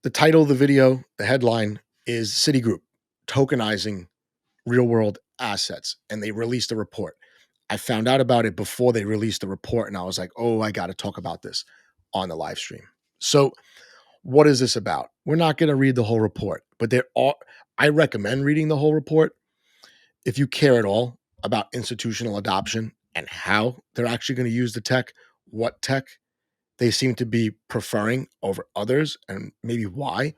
The title of the video, the headline is Citigroup tokenizing real world assets. And they released a report. I found out about it before they released the report. And I was like, oh, I got to talk about this on the live stream. So, what is this about? We're not going to read the whole report, but I recommend reading the whole report if you care at all about institutional adoption and how they're actually going to use the tech, what tech they seem to be preferring over others, and maybe why.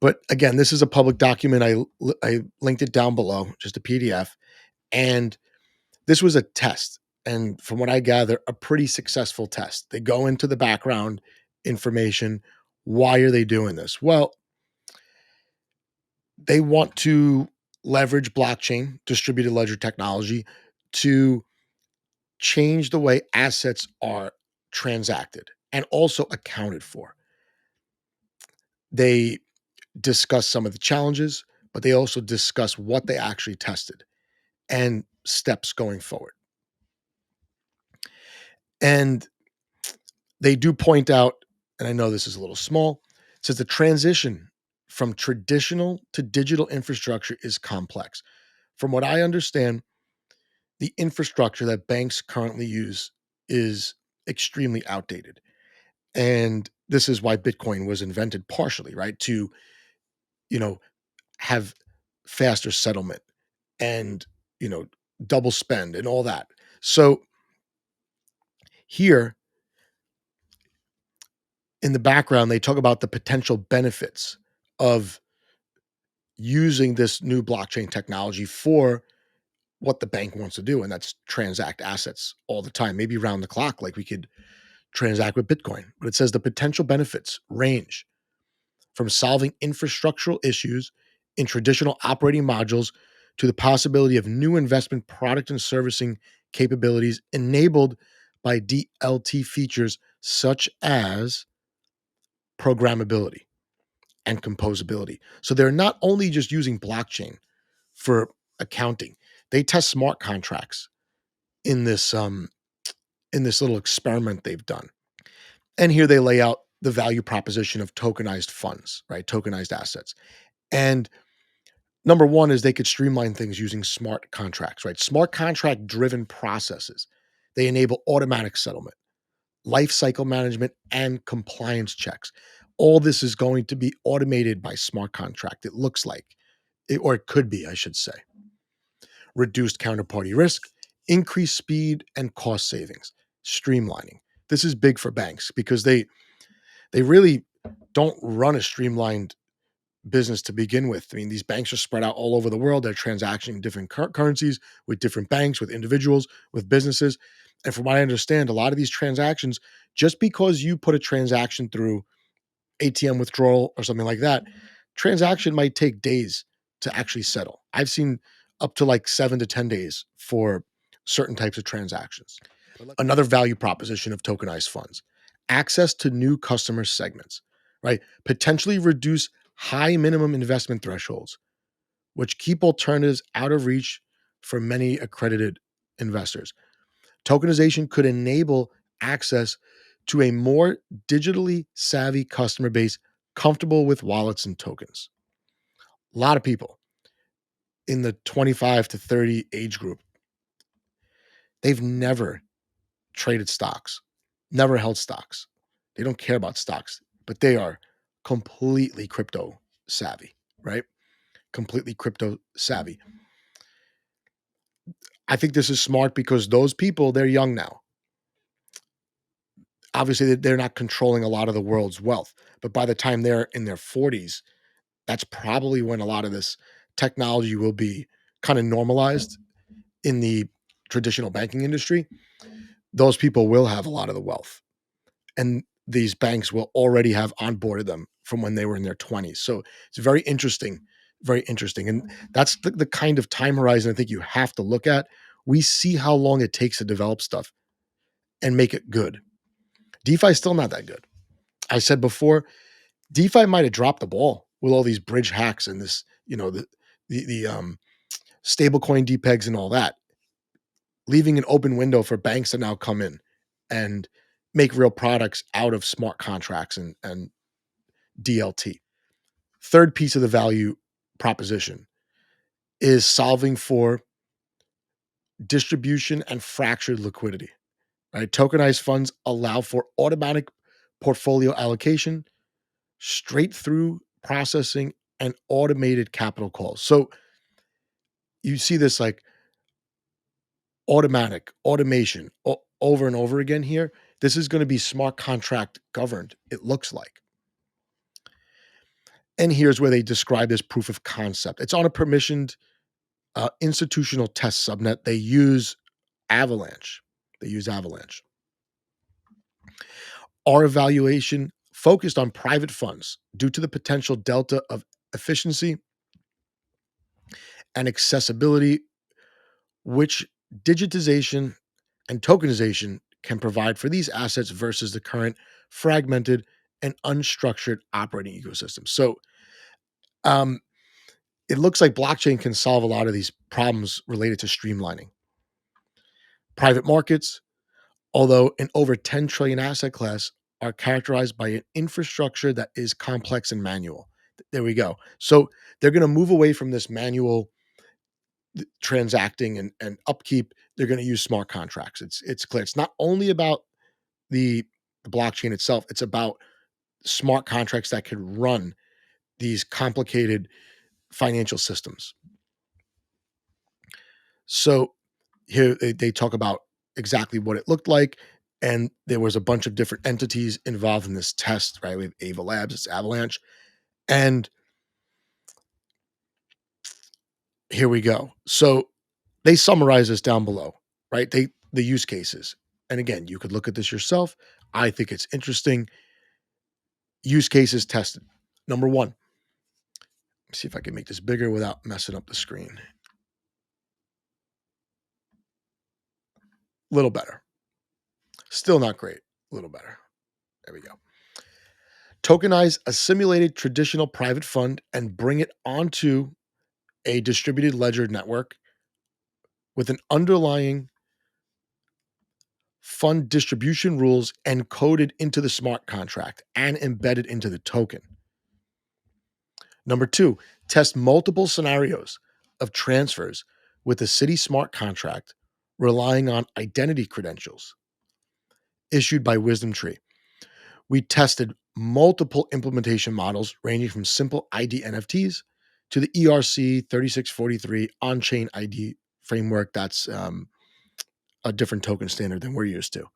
But again, this is a public document. I linked it down below, just a PDF. And this was a test. And from what I gather, a pretty successful test. They go into the background information. Why are they doing this? Well, they want to leverage blockchain, distributed ledger technology, to change the way assets are transacted and also accounted for. They discuss some of the challenges, but they also discuss what they actually tested and steps going forward. And they do point out, and I know this is a little small, it says the transition from traditional to digital infrastructure is complex. From what I understand, the infrastructure that banks currently use is extremely outdated. And this is why Bitcoin was invented partially, right? To, have faster settlement and, double spend and all that. So here in the background, they talk about the potential benefits of using this new blockchain technology for what the bank wants to do, and that's transact assets all the time, maybe round the clock, like we could transact with Bitcoin. But it says the potential benefits range from solving infrastructural issues in traditional operating modules to the possibility of new investment product and servicing capabilities enabled by DLT features such as programmability and composability. So they're not only just using blockchain for accounting, they test smart contracts in this little experiment they've done. And here they lay out the value proposition of tokenized funds, right? Tokenized assets. And number one is they could streamline things using smart contracts, right? Smart contract driven processes. They enable automatic settlement, life cycle management, and compliance checks. All this is going to be automated by smart contract. It looks like, or it could be, I should say. Reduced counterparty risk, increased speed and cost savings, streamlining. This is big for banks because they really don't run a streamlined business to begin with. I mean, these banks are spread out all over the world. They're transacting different currencies with different banks, with individuals, with businesses. And from what I understand, a lot of these transactions, just because you put a transaction through ATM withdrawal or something like that, transaction might take days to actually settle. I've seen up to like 7 to 10 days for certain types of transactions. Another value proposition of tokenized funds, access to new customer segments, right? Potentially reduce high minimum investment thresholds, which keep alternatives out of reach for many accredited investors. Tokenization could enable access to a more digitally savvy customer base comfortable with wallets and tokens. A lot of people in the 25 to 30 age group, they've never traded stocks, never held stocks. They don't care about stocks, but they are completely crypto savvy, right? Completely crypto savvy. I think this is smart because those people, they're young now. Obviously, they're not controlling a lot of the world's wealth, but by the time they're in their 40s, that's probably when a lot of this technology will be kind of normalized in the traditional banking industry. Those people will have a lot of the wealth, and these banks will already have onboarded them from when they were in their 20s. So it's very interesting, very interesting. And that's the kind of time horizon I think you have to look at. We see how long it takes to develop stuff and make it good. DeFi is still not that good. I said before, DeFi might have dropped the ball with all these bridge hacks and this, the stablecoin depegs and all that, leaving an open window for banks to now come in and make real products out of smart contracts and DLT. Third piece of the value proposition is solving for distribution and fractured liquidity. Right? Tokenized funds allow for automatic portfolio allocation, straight through processing, and automated capital calls. So you see this like automatic automation over and over again here. This is going to be smart contract governed, it looks like. And here's where they describe this proof of concept. It's on a permissioned institutional test subnet. They use Avalanche. Our evaluation focused on private funds due to the potential delta of efficiency and accessibility, which digitization and tokenization can provide for these assets versus the current fragmented and unstructured operating ecosystem. So um, it looks like blockchain can solve a lot of these problems related to streamlining. Private markets, although an over 10 trillion asset class, are characterized by an infrastructure that is complex and manual. There we go. So they're going to move away from this manual transacting and upkeep. They're going to use smart contracts. It's clear. It's not only about the blockchain itself. It's about smart contracts that can run these complicated financial systems. So here they talk about exactly what it looked like. And there was a bunch of different entities involved in this test, right? We have Ava Labs, it's Avalanche. And here we go. So they summarize this down below, right? The use cases. And again, you could look at this yourself. I think it's interesting. Use cases tested. Number one, see if I can make this bigger without messing up the screen. A little better. Still not great. A little better. There we go. Tokenize a simulated traditional private fund and bring it onto a distributed ledger network with an underlying fund distribution rules encoded into the smart contract and embedded into the token. Number two, test multiple scenarios of transfers with the Citi smart contract relying on identity credentials issued by WisdomTree. We tested multiple implementation models ranging from simple ID NFTs to the ERC 3643 on-chain ID framework. That's a different token standard than we're used to.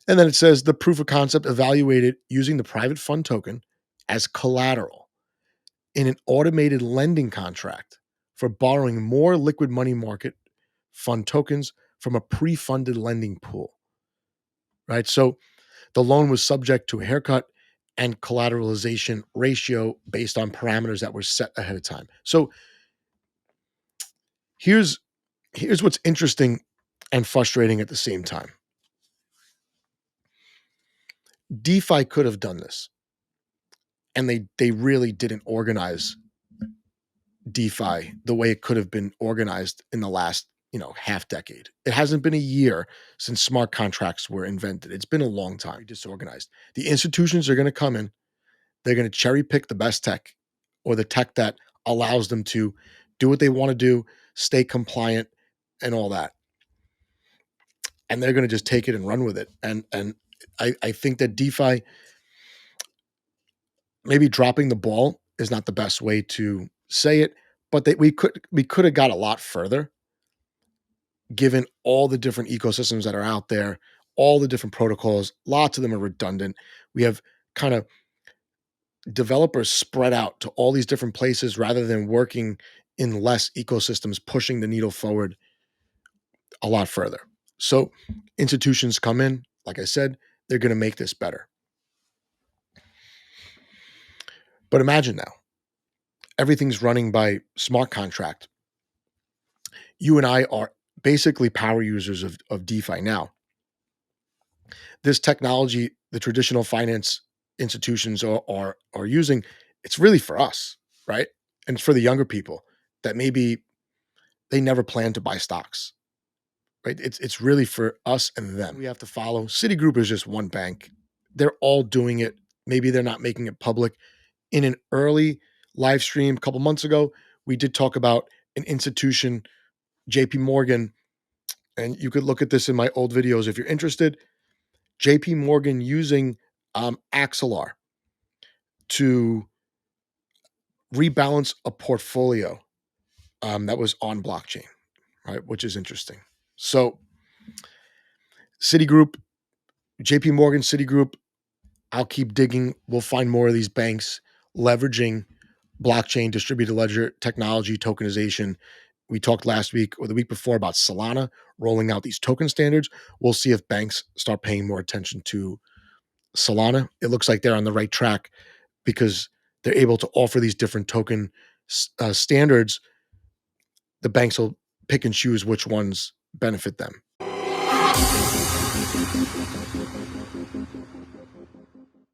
And then it says the proof of concept evaluated using the private fund token as collateral in an automated lending contract for borrowing more liquid money market fund tokens from a pre-funded lending pool. Right? So the loan was subject to a haircut and collateralization ratio based on parameters that were set ahead of time. So here's what's interesting and frustrating at the same time. DeFi could have done this, and they really didn't organize DeFi the way it could have been organized in the last half decade. It hasn't been a year since smart contracts were invented. It's been a long time. Disorganized. The institutions are going to come in. They're going to cherry pick the best tech or the tech that allows them to do what they want to do, stay compliant, and all that. And they're going to just take it and run with it. And I think that DeFi, maybe dropping the ball is not the best way to say it, but that we could have got a lot further given all the different ecosystems that are out there, all the different protocols. Lots of them are redundant. We have kind of developers spread out to all these different places rather than working in less ecosystems, pushing the needle forward a lot further. So institutions come in, like I said, they're going to make this better. But imagine now, everything's running by smart contract. You and I are basically power users of DeFi now. This technology, the traditional finance institutions are using, it's really for us, right? And it's for the younger people that maybe they never plan to buy stocks, right? It's really for us and them. We have to follow. Citigroup is just one bank. They're all doing it maybe they're not making it public. In an early live stream a couple months ago, we did talk about an institution, JP Morgan, and you could look at this in my old videos if you're interested. JP Morgan using Axelar to rebalance a portfolio that was on blockchain, right? Which is interesting. So, Citigroup, JP Morgan, Citigroup, I'll keep digging. We'll find more of these banks leveraging blockchain, distributed ledger technology, tokenization. We talked last week or the week before about Solana rolling out these token standards. We'll see if banks start paying more attention to Solana. It looks like they're on the right track because they're able to offer these different token standards. The banks will pick and choose which ones benefit them.